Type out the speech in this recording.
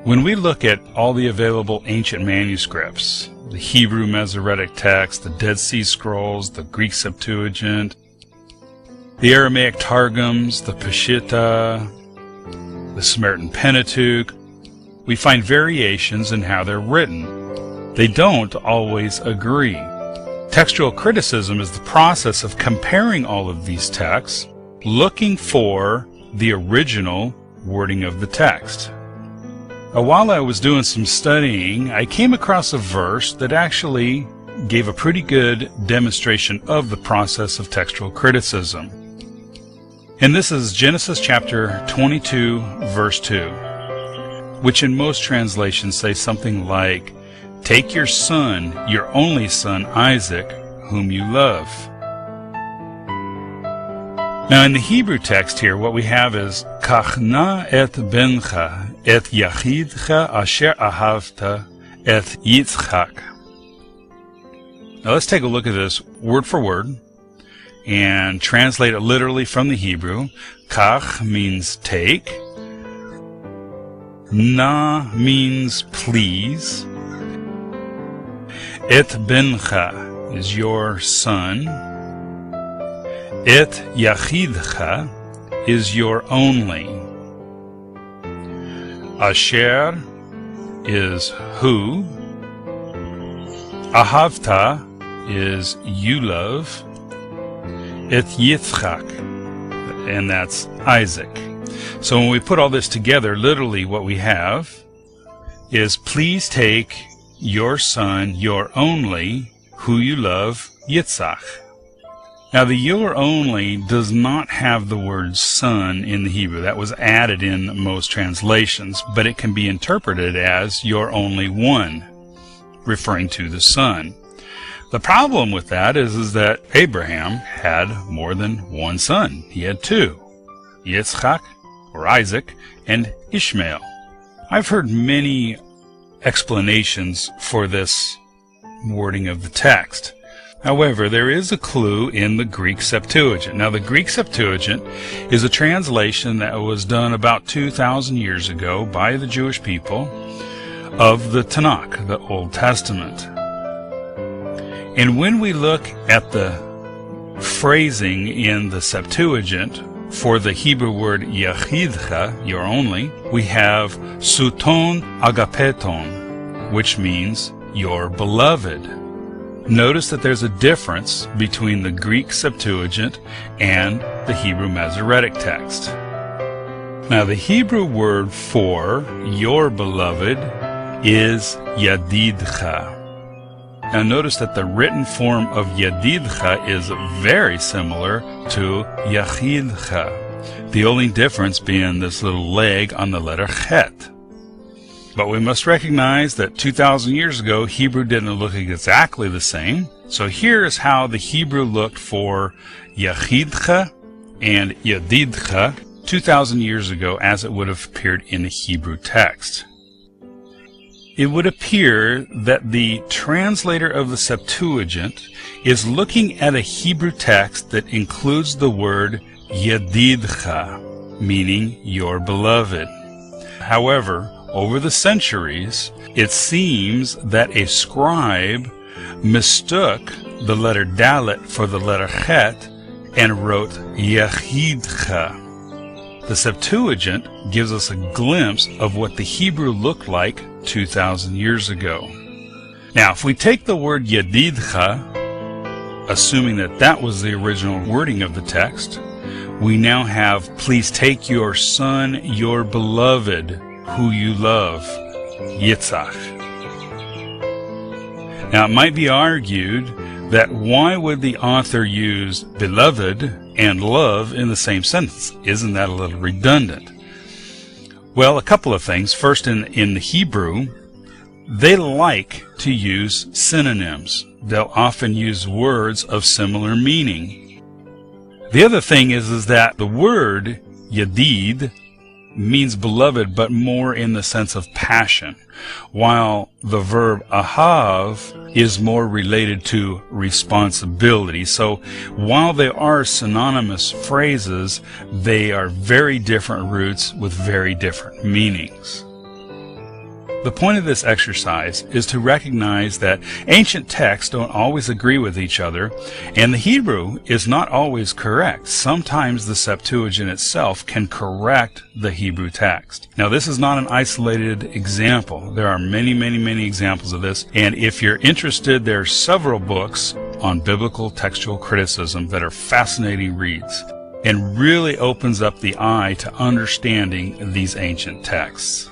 When we look at all the available ancient manuscripts, the Hebrew Masoretic text, the Dead Sea Scrolls, the Greek Septuagint, the Aramaic Targums, the Peshitta, the Samaritan Pentateuch, we find variations in how they're written. They don't always agree. Textual criticism is the process of comparing all of these texts, looking for the original wording of the text. While I was doing some studying, I came across a verse that actually gave a pretty good demonstration of the process of textual criticism. And this is Genesis chapter 22, verse 2, which in most translations say something like, "Take your son, your only son Isaac, whom you love." Now in the Hebrew text here, what we have is, "Kach na et bencha, et yachidcha asher ahavta, et Yitzchak." Now let's take a look at this word for word and translate it literally from the Hebrew. Kach means take. Na means please. Et bencha is your son. Et yachidcha is your only. Asher is who. Ahavta is you love. Et Yitzchak, and that's Isaac. So when we put all this together, literally what we have is, please take your son, your only, who you love, Yitzchak. Now the your only does not have the word son in the Hebrew. That was added in most translations, but it can be interpreted as your only one, referring to the son. The problem with that is that Abraham had more than one son. He had two, Yitzchak, or Isaac, and Ishmael. I've heard many explanations for this wording of the text. However, there is a clue in the Greek Septuagint. Now, the Greek Septuagint is a translation that was done about 2,000 years ago by the Jewish people of the Tanakh, the Old Testament. And when we look at the phrasing in the Septuagint for the Hebrew word yachidcha, your only, we have suton agapeton, which means your beloved. Notice that there's a difference between the Greek Septuagint and the Hebrew Masoretic text. Now, the Hebrew word for your beloved is yadidcha. Now, notice that the written form of yadidcha is very similar to yachidcha, the only difference being this little leg on the letter chet. But we must recognize that 2,000 years ago, Hebrew didn't look exactly the same. So here is how the Hebrew looked for yachidcha and yadidcha 2,000 years ago as it would have appeared in the Hebrew text. It would appear that the translator of the Septuagint is looking at a Hebrew text that includes the word yadidcha, meaning your beloved. However, over the centuries, it seems that a scribe mistook the letter dalet for the letter chet and wrote yachidcha. The Septuagint gives us a glimpse of what the Hebrew looked like 2,000 years ago. Now, if we take the word yadidcha, assuming that that was the original wording of the text, we now have, please take your son, your beloved, who you love, Yitzchak. Now, it might be argued that why would the author use beloved and love in the same sentence? Isn't that a little redundant? Well, a couple of things. First, in the Hebrew, they like to use synonyms. They'll often use words of similar meaning. The other thing is that the word yadid means beloved, but more in the sense of passion, while the verb ahav is more related to responsibility. So while they are synonymous phrases, they are very different roots with very different meanings. The point of this exercise is to recognize that ancient texts don't always agree with each other, and the Hebrew is not always correct. Sometimes the Septuagint itself can correct the Hebrew text. Now, this is not an isolated example. There are many, many, many examples of this, and if you're interested, there are several books on biblical textual criticism that are fascinating reads and really opens up the eye to understanding these ancient texts.